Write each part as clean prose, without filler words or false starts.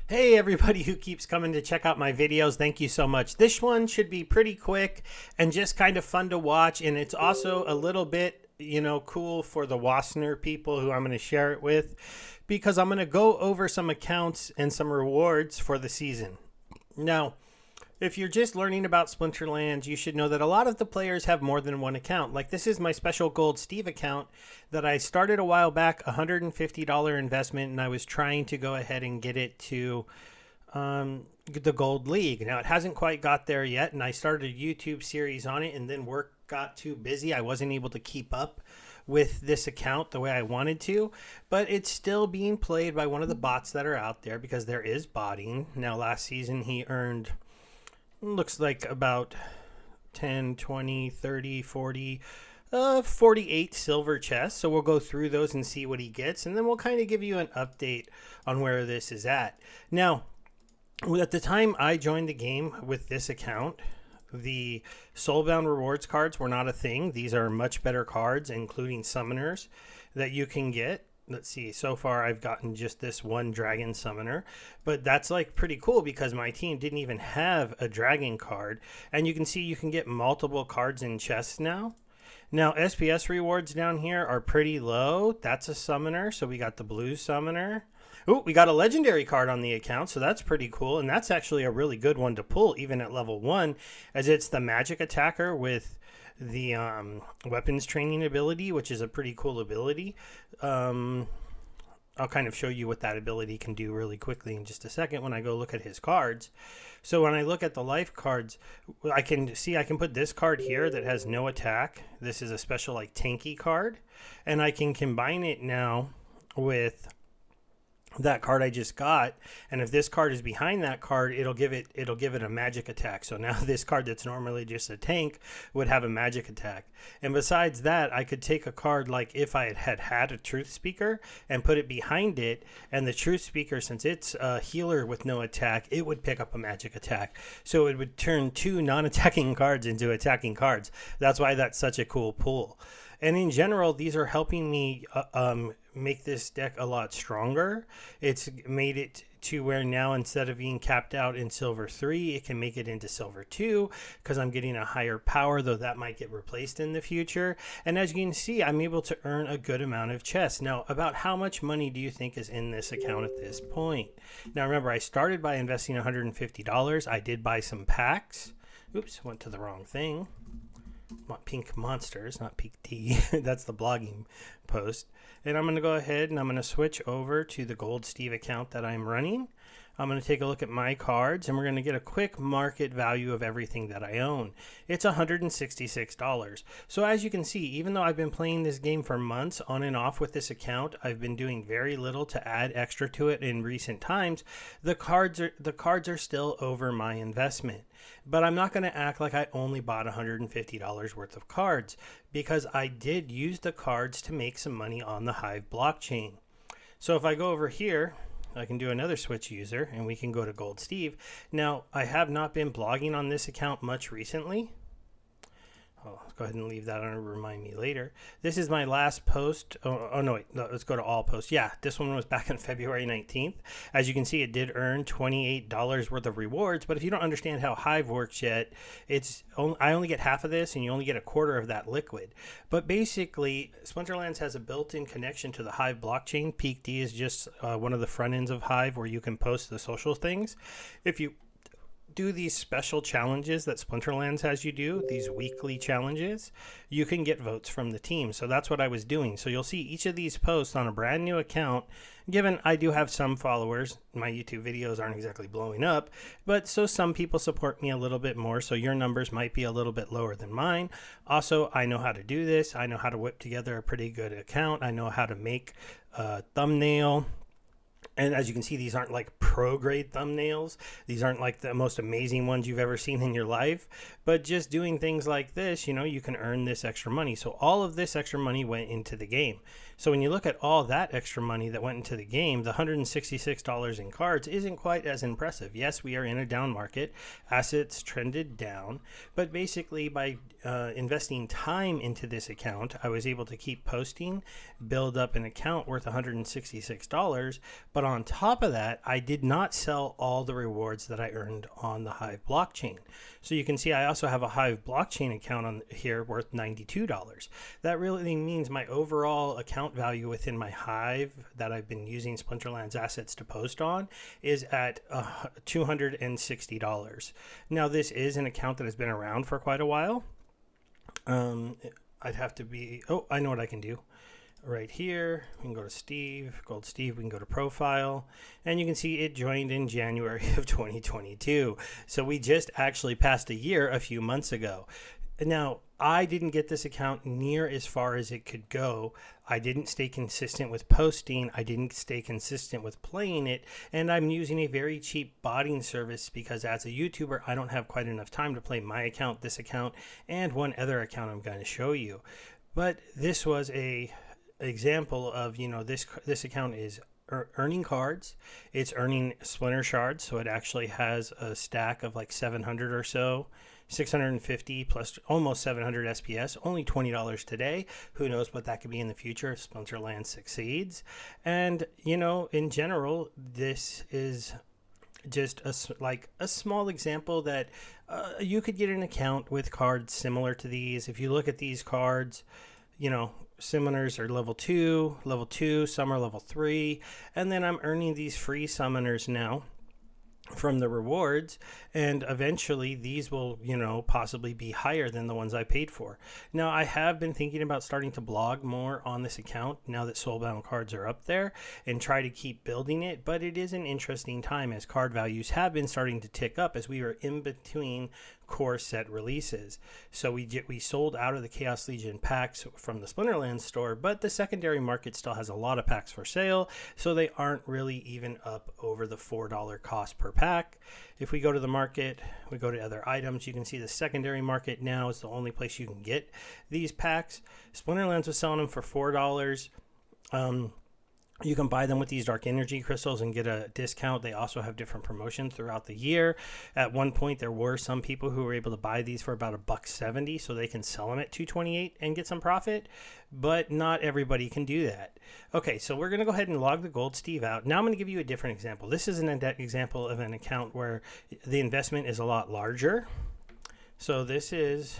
Hey, everybody who keeps coming to check out my videos, thank you so much. This one should be pretty quick and just kind of fun to watch, and it's also a little bit, cool for the Wassner people who I'm going to share it with, because I'm going to go over some accounts and some rewards for the season. Now, if you're just learning about Splinterlands, you should know that a lot of the players have more than one account. Like, this is my special Gold Steve account that I started a while back, $150 investment, and I was trying to go ahead and get it to the Gold League. Now, it hasn't quite got there yet, and I started a YouTube series on it, and then work got too busy. I wasn't able to keep up with this account the way I wanted to, but it's still being played by one of the bots that are out there because there is botting. Now, last season he earned, looks like about 10, 20, 30, 40, 48 silver chests. So we'll go through those and see what he gets, and then we'll kind of give you an update on where this is at. Now, at the time I joined the game with this account, the Soulbound rewards cards were not a thing. These are much better cards, including summoners that you can get. Let's see, so far I've gotten just this one dragon summoner, but that's like pretty cool because my team didn't even have a dragon card. And you can see you can get multiple cards in chests now. Now, SPS rewards down here are pretty low. That's a summoner, so we got the blue summoner. Oh, we got a legendary card on the account, so that's pretty cool. And that's actually a really good one to pull, even at level 1, as it's the magic attacker with the weapons training ability, which is a pretty cool ability. I'll kind of show you what that ability can do really quickly in just a second when I go look at his cards. So when I look at the life cards, I can see I can put this card here that has no attack. This is a special like tanky card, and I can combine it now with that card I just got, and if this card is behind that card, it'll give it a magic attack. So now this card that's normally just a tank would have a magic attack. And besides that, I could take a card like if I had a truth speaker and put it behind it, and the truth speaker, since it's a healer with no attack, it would pick up a magic attack. So it would turn 2 non-attacking cards into attacking cards. That's why that's such a cool pull. And in general, these are helping me make this deck a lot stronger. It's made it to where now, instead of being capped out in silver 3, it can make it into silver 2 because I'm getting a higher power, though that might get replaced in the future. And as you can see, I'm able to earn a good amount of chests. Now, about how much money do you think is in this account at this point? Now, remember, I started by investing $150. I did buy some packs. Oops, went to the wrong thing. Pink Monsters, not Pink Tea. That's the blogging post. And I'm going to go ahead and I'm going to switch over to the Gold Steve account that I'm running. I'm going to take a look at my cards, and we're going to get a quick market value of everything that I own. It's $166. So as you can see, even though I've been playing this game for months on and off with this account, I've been doing very little to add extra to it in recent times. The cards are still over my investment. But I'm not going to act like I only bought $150 worth of cards, because I did use the cards to make some money on the Hive blockchain. So if I go over here, I can do another switch user, and we can go to Gold Steve. Now, I have not been blogging on this account much recently. Let's go ahead and leave that on to remind me later. This is my last post. Oh no, wait. No, let's go to all posts. Yeah, this one was back on February 19th. As you can see, it did earn $28 worth of rewards. But if you don't understand how Hive works yet, I only get half of this, and you only get a quarter of that liquid. But basically, Splinterlands has a built-in connection to the Hive blockchain. Peak D is just one of the front ends of Hive where you can post the social things. If you do these special challenges that Splinterlands has you do, these weekly challenges, you can get votes from the team. So that's what I was doing. So you'll see each of these posts on a brand new account. Given I do have some followers, my YouTube videos aren't exactly blowing up, but so some people support me a little bit more, so your numbers might be a little bit lower than mine. Also, I know how to do this. I know how to whip together a pretty good account. I know how to make a thumbnail. And as you can see, these aren't like pro-grade thumbnails. These aren't like the most amazing ones you've ever seen in your life. But just doing things like this, you can earn this extra money. So all of this extra money went into the game. So when you look at all that extra money that went into the game, the $166 in cards isn't quite as impressive. Yes, we are in a down market. Assets trended down. But basically, by investing time into this account, I was able to keep posting, build up an account worth $166. But on top of that, I did not sell all the rewards that I earned on the Hive blockchain. So you can see I also have a Hive blockchain account on here worth $92. That really means my overall account value within my Hive that I've been using Splinterlands assets to post on is at $260. Now, this is an account that has been around for quite a while. I'd have to be, I know what I can do. Right here, we can go to Steve, Gold Steve, we can go to Profile, and you can see it joined in January of 2022. So we just actually passed a year a few months ago. Now, I didn't get this account near as far as it could go. I didn't stay consistent with posting. I didn't stay consistent with playing it. And I'm using a very cheap botting service because as a YouTuber, I don't have quite enough time to play my account, this account, and one other account I'm going to show you. But this was a example of, this account is earning cards. It's earning Splinter shards. So it actually has a stack of like 700 or so. 650 plus almost 700 SPS, only $20 today. Who knows what that could be in the future if Splinterlands succeeds. And, in general, this is just a small example that you could get an account with cards similar to these. If you look at these cards, summoners are level 2, some are level 3, and then I'm earning these free summoners now from the rewards, and eventually these will possibly be higher than the ones I paid for. Now, I have been thinking about starting to blog more on this account now that soulbound cards are up there and try to keep building it, but it is an interesting time as card values have been starting to tick up as we are in between core set releases. So we sold out of the Chaos Legion packs from the Splinterlands store, but the secondary market still has a lot of packs for sale, so they aren't really even up over the $4 cost per pack. If we go to the market, we go to other items, you can see the secondary market now is the only place you can get these packs. Splinterlands was selling them for $4. You can buy them with these dark energy crystals and get a discount. They also have different promotions throughout the year. At one point, there were some people who were able to buy these for about $1.70, so they can sell them at $2.28 and get some profit, but not everybody can do that. Okay, so we're going to go ahead and log the Gold Steve out. Now I'm going to give you a different example. This is an example of an account where the investment is a lot larger. So this is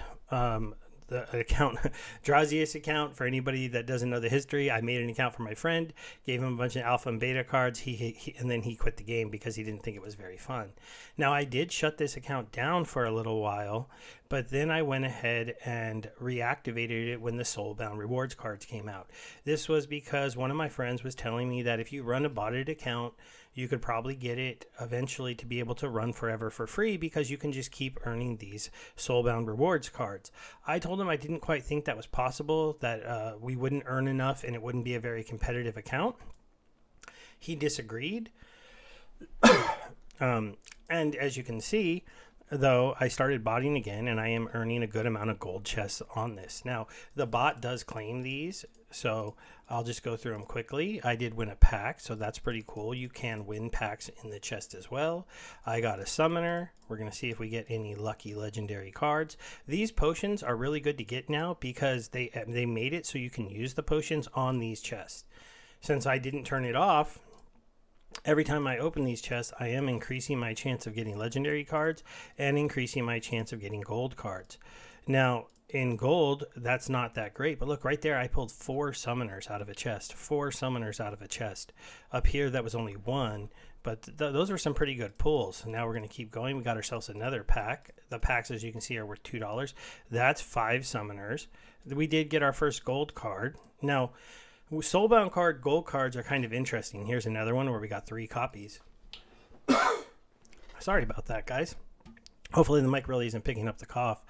the account, Drazius account. For anybody that doesn't know the history, I made an account for my friend, gave him a bunch of alpha and beta cards, and then he quit the game because he didn't think it was very fun. Now, I did shut this account down for a little while, but then I went ahead and reactivated it when the Soulbound rewards cards came out. This was because one of my friends was telling me that if you run a botted account, you could probably get it eventually to be able to run forever for free because you can just keep earning these Soulbound rewards cards. I told him I didn't quite think that was possible, that we wouldn't earn enough and it wouldn't be a very competitive account. He disagreed. And as you can see, though, I started botting again and I am earning a good amount of gold chests on this. Now, the bot does claim these, so I'll just go through them quickly. I did win a pack, so that's pretty cool. You can win packs in the chest as well. I got a summoner. We're going to see if we get any lucky legendary cards. These potions are really good to get now because they made it so you can use the potions on these chests. Since I didn't turn it off, every time I open these chests, I am increasing my chance of getting legendary cards and increasing my chance of getting gold cards. Now, in gold, that's not that great, but look right there, I pulled 4 summoners out of a chest. 4 summoners out of a chest. Up here, that was only 1, but those are some pretty good pulls. Now we're going to keep going. We got ourselves another pack. The packs, as you can see, are worth $2. That's 5 summoners. We did get our first gold card. Now, Soulbound card gold cards are kind of interesting. Here's another one where we got 3 copies. Sorry about that, guys. Hopefully the mic really isn't picking up the cough.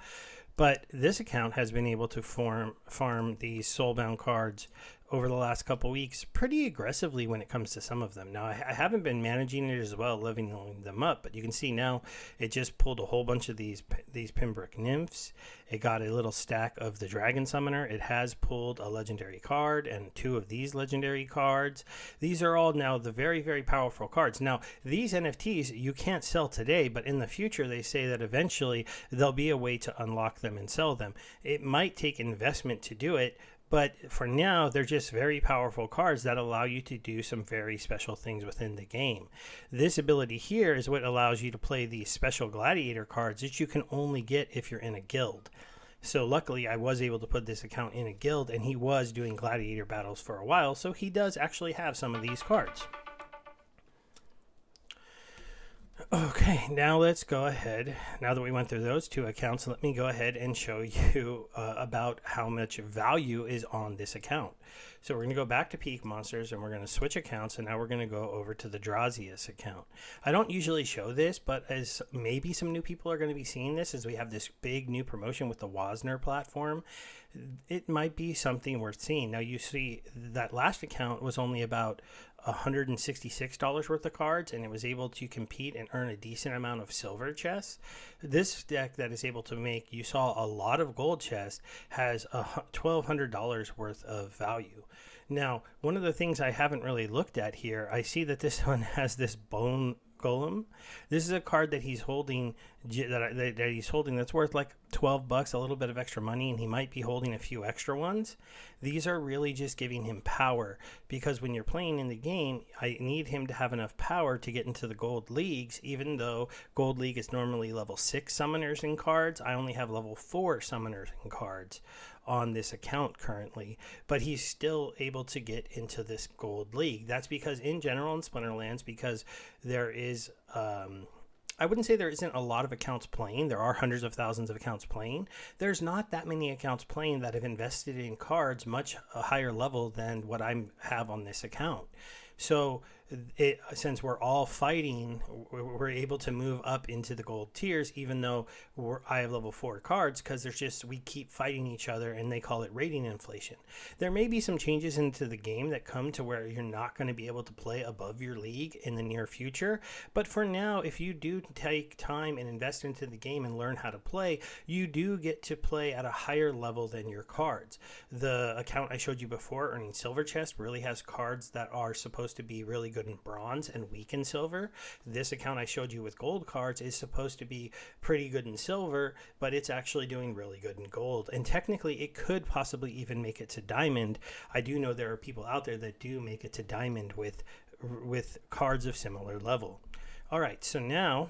But this account has been able to farm these Soulbound cards over the last couple weeks pretty aggressively when it comes to some of them. Now, I haven't been managing it as well, leveling them up, but you can see now it just pulled a whole bunch of these Pembroke Nymphs. It got a little stack of the Dragon Summoner. It has pulled a legendary card and 2 of these legendary cards. These are all now the very, very powerful cards. Now, these NFTs you can't sell today, but in the future they say that eventually there'll be a way to unlock them and sell them. It might take investment to do it, but for now, they're just very powerful cards that allow you to do some very special things within the game. This ability here is what allows you to play these special Gladiator cards that you can only get if you're in a guild. So luckily, I was able to put this account in a guild, and he was doing Gladiator battles for a while, so he does actually have some of these cards. Okay, now let's go ahead. Now that we went through those 2 accounts, let me go ahead and show you about how much value is on this account. So we're going to go back to Peak Monsters and we're going to switch accounts, and now we're going to go over to the Drazius account. I don't usually show this, but as maybe some new people are going to be seeing this as we have this big new promotion with the Wasner platform, it might be something worth seeing. Now you see that last account was only about $166 worth of cards, and it was able to compete and earn a decent amount of silver chests. This deck that is able to make, you saw a lot of gold chests, has $1,200 worth of value. Now, one of the things I haven't really looked at here, I see that this one has this bone golem. This is a card that he's holding that's worth like $12, a little bit of extra money, and he might be holding a few extra ones. These are really just giving him power, because when you're playing in the game, I need him to have enough power to get into the gold leagues. Even though gold league is normally level 6 summoners and cards, I only have level 4 summoners and cards on this account currently, but he's still able to get into this gold league. That's because in general in Splinterlands, because there is I wouldn't say there isn't a lot of accounts playing. There are hundreds of thousands of accounts playing. There's not that many accounts playing that have invested in cards much a higher level than what I have on this account. So since we're all fighting, we're able to move up into the gold tiers, even though I have level 4 cards, because we keep fighting each other, and they call it rating inflation. There may be some changes into the game that come to where you're not going to be able to play above your league in the near future. But for now, if you do take time and invest into the game and learn how to play, you do get to play at a higher level than your cards. The account I showed you before, Earning Silver Chest, really has cards that are supposed to be really good in bronze and weak in silver. This account I showed you with gold cards is supposed to be pretty good in silver, but it's actually doing really good in gold. And technically, it could possibly even make it to diamond. I do know there are people out there that do make it to diamond with cards of similar level. All right, so now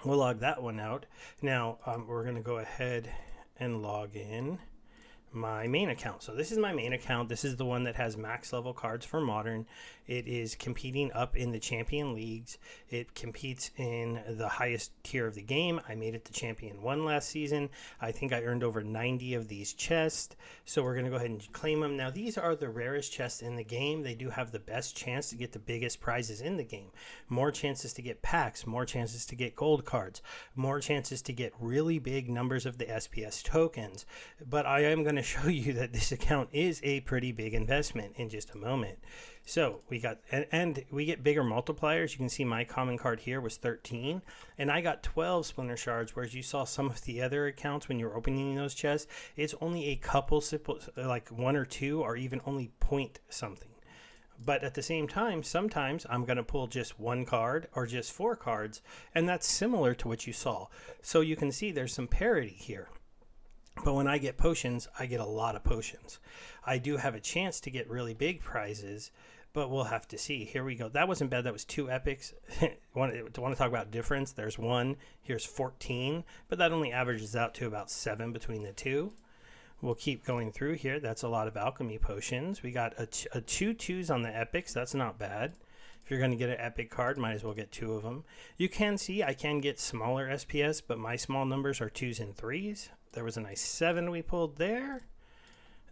we'll log that one out. Now we're going to go ahead and log in my main account. So this is my main account. This is the one that has max level cards for modern. It is competing up in the champion leagues. It competes in the highest tier of the game. I made it to champion 1 last season. I think I earned over 90 of these chests. So we're going to go ahead and claim them. Now these are the rarest chests in the game. They do have the best chance to get the biggest prizes in the game. More chances to get packs, more chances to get gold cards, more chances to get really big numbers of the SPS tokens. But I am going to show you that this account is a pretty big investment in just a moment. So we got, and we get bigger multipliers. You can see my common card here was 13, and I got 12 Splinter Shards, whereas you saw some of the other accounts when you're opening those chests, it's only a couple, like 1 or 2, or even only point something. But at the same time, sometimes I'm going to pull just 1 card or just 4 cards, and that's similar to what you saw. So you can see there's some parity here. But when I get potions, I get a lot of potions. I do have a chance to get really big prizes, but we'll have to see. Here we go. That wasn't bad. That was 2 epics. Want to talk about difference? There's 1. Here's 14, but that only averages out to about 7 between the 2. We'll keep going through here. That's a lot of alchemy potions. We got a 2 2s on the epics. That's not bad. If you're going to get an epic card, might as well get 2 of them. You can see I can get smaller SPS, but my small numbers are 2s and 3s. There was a nice 7 we pulled there.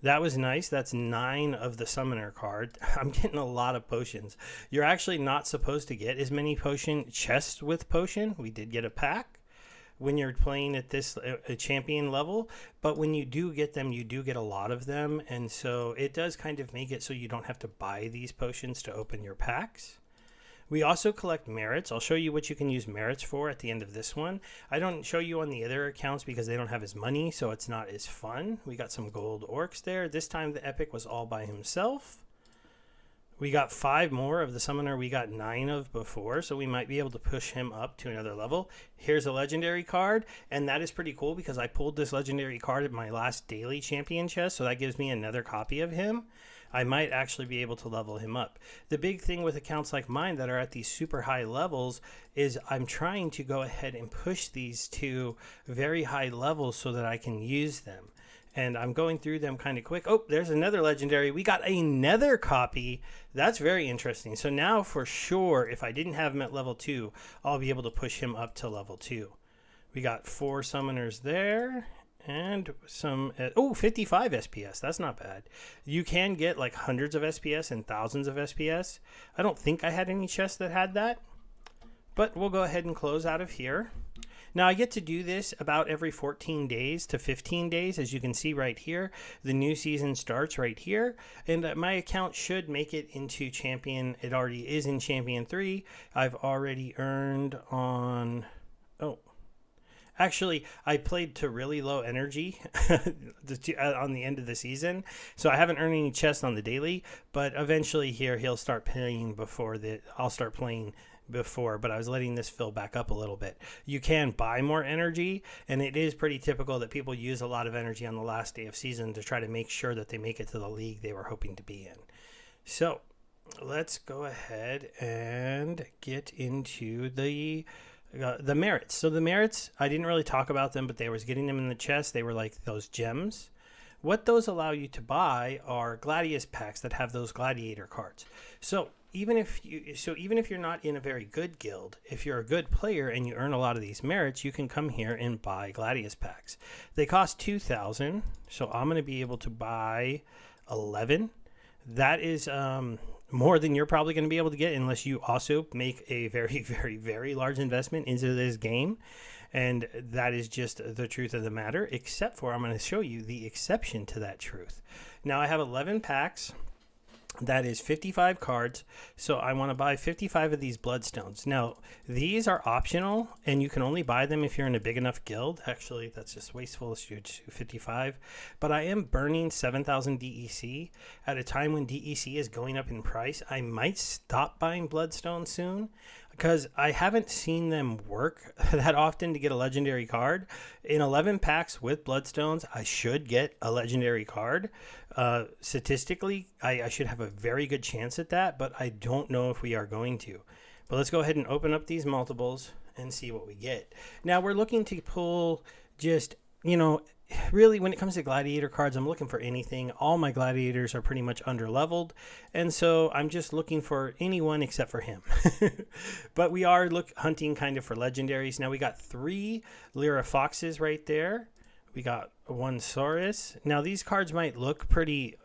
That was nice. That's 9 of the summoner card. I'm getting a lot of potions. You're actually not supposed to get as many potion chests with potion. We did get a pack. when you're playing at this champion level, but when you do get them, you do get a lot of them, and so it does kind of make it so you don't have to buy these potions to open your packs. We also collect merits. I'll show you what you can use merits for at the end of this one. I don't show you on the other accounts because they don't have as money, so it's not as fun. We got some gold orcs there. This time the epic was all by himself. We got 5 more of the summoner we got 9 of before, so we might be able to push him up to another level. Here's a legendary card, and that is pretty cool because I pulled this legendary card at my last daily champion chest, so that gives me another copy of him. I might actually be able to level him up. The big thing with accounts like mine that are at these super high levels is I'm trying to go ahead and push these to very high levels so that I can use them. And I'm going through them kind of quick. Oh, there's another legendary. We got another copy. That's very interesting. So now for sure, if I didn't have him at level 2, I'll be able to push him up to level 2. We got 4 summoners there. And some, 55 SPS. That's not bad. You can get like hundreds of SPS and thousands of SPS. I don't think I had any chests that had that. But we'll go ahead and close out of here. Now I get to do this about every 14 days to 15 days. As you can see right here, the new season starts right here. And my account should make it into Champion. It already is in Champion 3. I've already earned on... Actually, I played to really low energy on the end of the season, so I haven't earned any chests on the daily, but eventually here he'll start playing I'll start playing before, but I was letting this fill back up a little bit. You can buy more energy, and it is pretty typical that people use a lot of energy on the last day of season to try to make sure that they make it to the league they were hoping to be in. So let's go ahead and get into the merits. So the merits, I didn't really talk about them, but they was getting them in the chest. They were like those gems. What those allow you to buy are Gladiator packs that have those Gladiator cards. So even if you're not in a very good guild, if you're a good player and you earn a lot of these merits, you can come here and buy Gladiator packs. They cost 2,000, so I'm going to be able to buy 11. That is more than you're probably going to be able to get unless you also make a very, very, very large investment into this game. And that is just the truth of the matter, except for I'm going to show you the exception to that truth. Now I have 11 packs. That is 55 cards, so I want to buy 55 of these bloodstones. Now, these are optional, and you can only buy them if you're in a big enough guild. Actually, that's just wasteful. Let's do 55. But I am burning 7,000 DEC at a time when DEC is going up in price. I might stop buying bloodstones soon, because I haven't seen them work that often to get a legendary card. In 11 packs with bloodstones, I should get a legendary card. Statistically, I should have a very good chance at that, but I don't know if we are going to. But let's go ahead and open up these multiples and see what we get. Now, we're looking to pull just, really, when it comes to gladiator cards, I'm looking for anything. All my gladiators are pretty much under-leveled, and so I'm just looking for anyone except for him. But we are hunting kind of for legendaries. Now, we got 3 Lyra Foxes right there. We got 1 Saurus. Now, these cards might look pretty,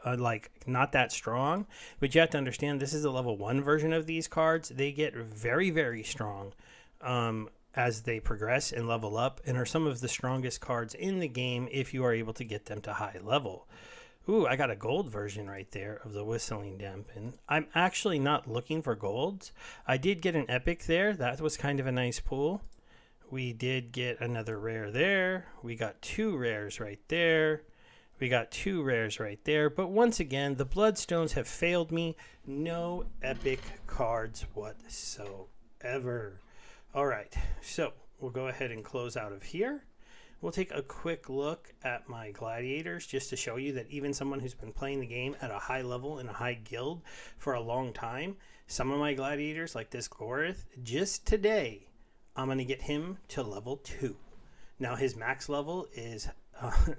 not that strong, but you have to understand this is the level 1 version of these cards. They get very, very strong as they progress and level up, and are some of the strongest cards in the game if you are able to get them to high level. Ooh, I got a gold version right there of the Whistling Dampen. I'm actually not looking for golds. I did get an epic there. That was kind of a nice pull. We did get another rare there. We got 2 rares right there. We got 2 rares right there. But once again, the Bloodstones have failed me. No epic cards whatsoever. All right, so we'll go ahead and close out of here. We'll take a quick look at my gladiators just to show you that even someone who's been playing the game at a high level in a high guild for a long time, some of my gladiators, like this Gorith, just today, I'm going to get him to level 2. Now his max level is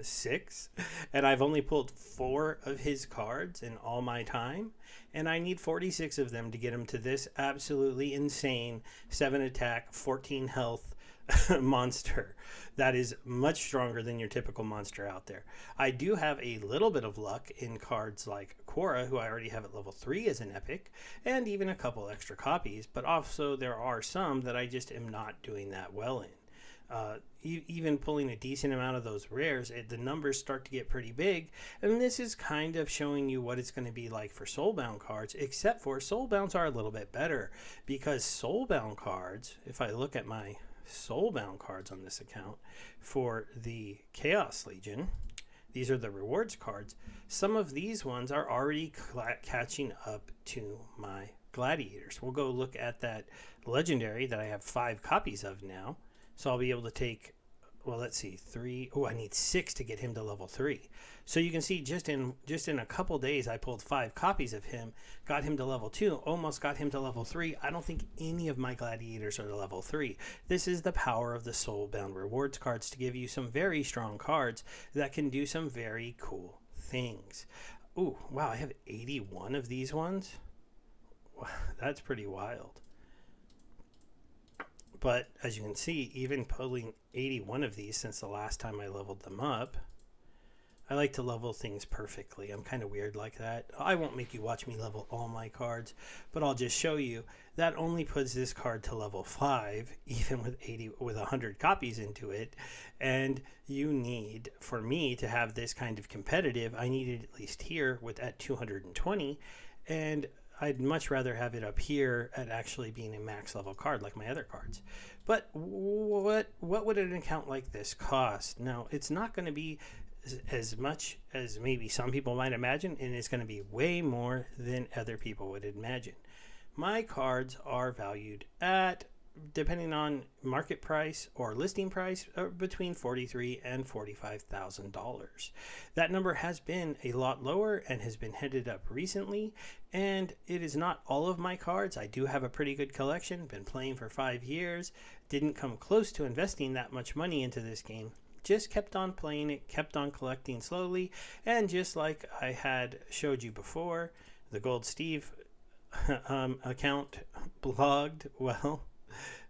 6, and I've only pulled 4 of his cards in all my time, and I need 46 of them to get him to this absolutely insane 7 attack, 14 health monster that is much stronger than your typical monster out there. I do have a little bit of luck in cards like Quora, who I already have at level 3 as an epic, and even a couple extra copies, but also there are some that I just am not doing that well in. Even pulling a decent amount of those rares, the numbers start to get pretty big. And this is kind of showing you what it's going to be like for soulbound cards, except for soulbounds are a little bit better, because soulbound cards, if I look at my soulbound cards on this account for the Chaos Legion, these are the rewards cards. Some of these ones are already catching up to my Gladiators. We'll go look at that legendary that I have 5 copies of now. So I'll be able to take, well, let's see, 3. Oh, I need 6 to get him to level 3. So you can see just in a couple days, I pulled 5 copies of him, got him to level 2, almost got him to level 3. I don't think any of my Gladiators are to level 3. This is the power of the Soulbound rewards cards to give you some very strong cards that can do some very cool things. Ooh, wow, I have 81 of these ones. Wow, that's pretty wild. But as you can see, even pulling 81 of these since the last time I leveled them up, I like to level things perfectly. I'm kind of weird like that. I won't make you watch me level all my cards, but I'll just show you that only puts this card to level 5, even with 100 copies into it. And you need, for me to have this kind of competitive, I needed at least here at 220, and I'd much rather have it up here at actually being a max level card like my other cards. But what would an account like this cost? Now, it's not going to be as much as maybe some people might imagine, and it's going to be way more than other people would imagine. My cards are valued at, depending on market price or listing price, between $43,000 and $45,000. That number has been a lot lower and has been headed up recently, and it is not all of my cards. I do have a pretty good collection, been playing for 5 years, didn't come close to investing that much money into this game, just kept on playing it, kept on collecting slowly, and just like I had showed you before, the Gold Steve account blogged, well,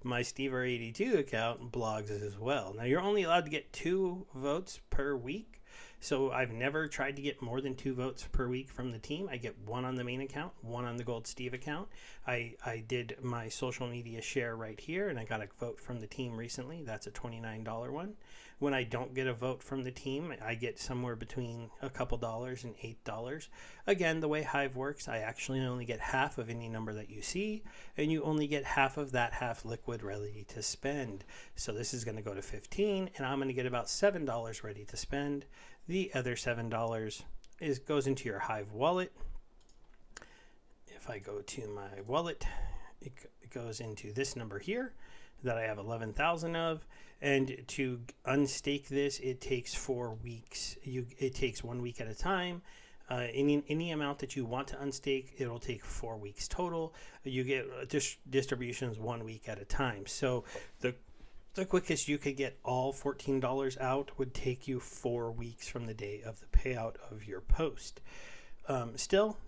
my Stever82 account blogs as well. Now, you're only allowed to get 2 votes per week, so I've never tried to get more than 2 votes per week from the team. I get 1 on the main account, 1 on the Gold Steve account. I did my social media share right here, and I got a vote from the team recently. That's a $29 one. When I don't get a vote from the team, I get somewhere between a couple dollars and $8. Again, the way Hive works, I actually only get half of any number that you see, and you only get half of that half liquid ready to spend. So this is going to go to 15, and I'm going to get about $7 ready to spend. The other $7 goes into your Hive wallet. If I go to my wallet, it goes into this number here that I have 11,000 of, and to unstake this, it takes 4 weeks. It takes 1 week at a time. Any amount that you want to unstake, it'll take 4 weeks total. You get distributions 1 week at a time. So the quickest you could get all $14 out would take you 4 weeks from the day of the payout of your post. Still,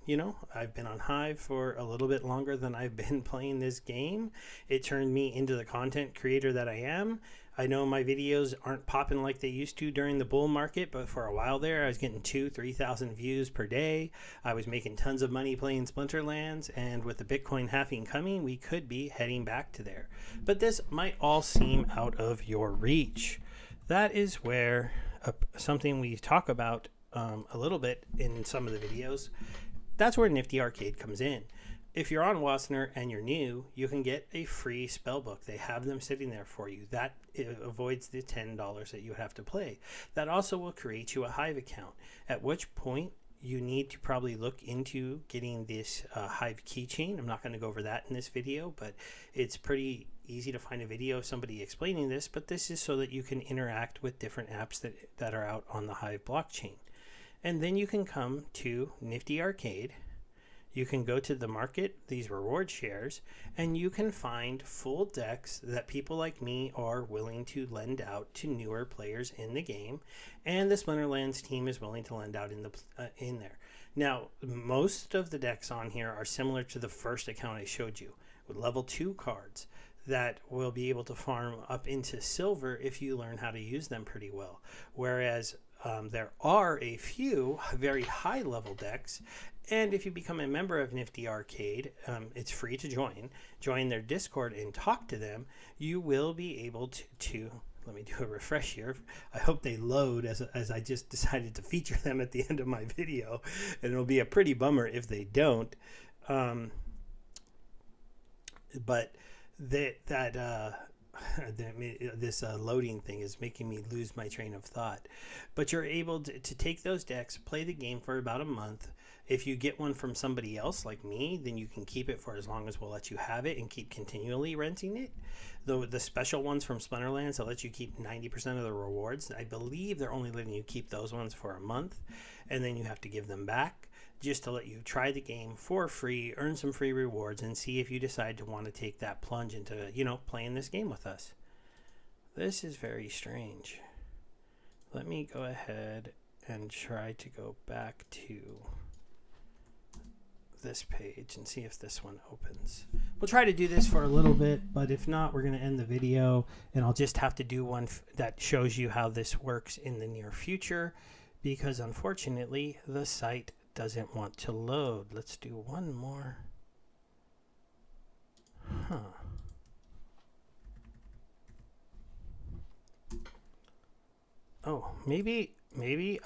I've been on Hive for a little bit longer than I've been playing this game. It turned me into the content creator that I am. I know my videos aren't popping like they used to during the bull market, but for a while there, I was getting 2,000-3,000 views per day. I was making tons of money playing Splinterlands, and with the Bitcoin halving coming, we could be heading back to there. But this might all seem out of your reach. That is where something we talk about a little bit in some of the videos. That's where Nifty Arcade comes in. If you're on Wassner and you're new, you can get a free spellbook. They have them sitting there for you. That avoids the $10 that you have to play. That also will create you a Hive account, at which point you need to probably look into getting this Hive keychain. I'm not going to go over that in this video, but it's pretty easy to find a video of somebody explaining this, but this is so that you can interact with different apps that are out on the Hive blockchain. And then you can come to Nifty Arcade. You can go to the market, these reward shares, and you can find full decks that people like me are willing to lend out to newer players in the game, and the Splinterlands team is willing to lend out in there. Now, most of the decks on here are similar to the first account I showed you, with level 2 cards that will be able to farm up into silver if you learn how to use them pretty well. Whereas there are a few very high level decks, and if you become a member of Nifty Arcade, it's free to join their Discord and talk to them. You will be able to let me do a refresh here. I hope they load as I just decided to feature them at the end of my video, and it'll be a pretty bummer if they don't. But this loading thing is making me lose my train of thought. But you're able to take those decks, play the game for about a month. If you get one from somebody else like me, then you can keep it for as long as we'll let you have it and keep continually renting it. The special ones from Splinterlands that let you keep 90% of the rewards, I believe they're only letting you keep those ones for a month, and then you have to give them back just to let you try the game for free, earn some free rewards, and see if you decide to want to take that plunge into, playing this game with us. This is very strange. Let me go ahead and try to go back to this page and see if this one opens. We'll try to do this for a little bit, but if not, we're going to end the video, and I'll just have to do one that shows you how this works in the near future, because unfortunately the site doesn't want to load. Let's do one more. Oh, maybe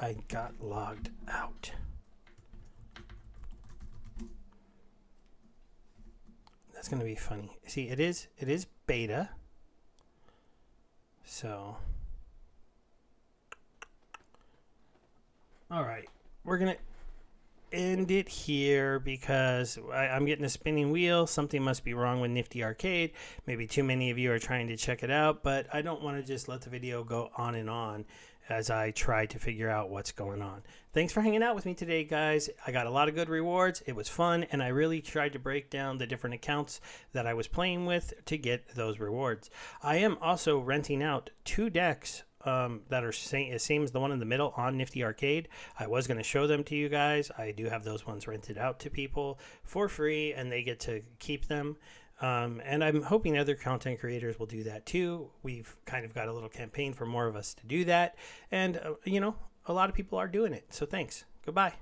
I got logged out. That's going to be funny. See, it is beta. So, all right, we're going to end it here because I'm getting a spinning wheel. Something must be wrong with Nifty Arcade. Maybe too many of you are trying to check it out, but I don't want to just let the video go on and on as I try to figure out what's going on. Thanks for hanging out with me today, guys. I got a lot of good rewards. It was fun, and I really tried to break down the different accounts that I was playing with to get those rewards. I am also renting out 2 decks that are same as the one in the middle on Nifty Arcade. I was going to show them to you guys. I do have those ones rented out to people for free, and they get to keep them. And I'm hoping other content creators will do that too. We've kind of got a little campaign for more of us to do that. And, a lot of people are doing it. So thanks. Goodbye.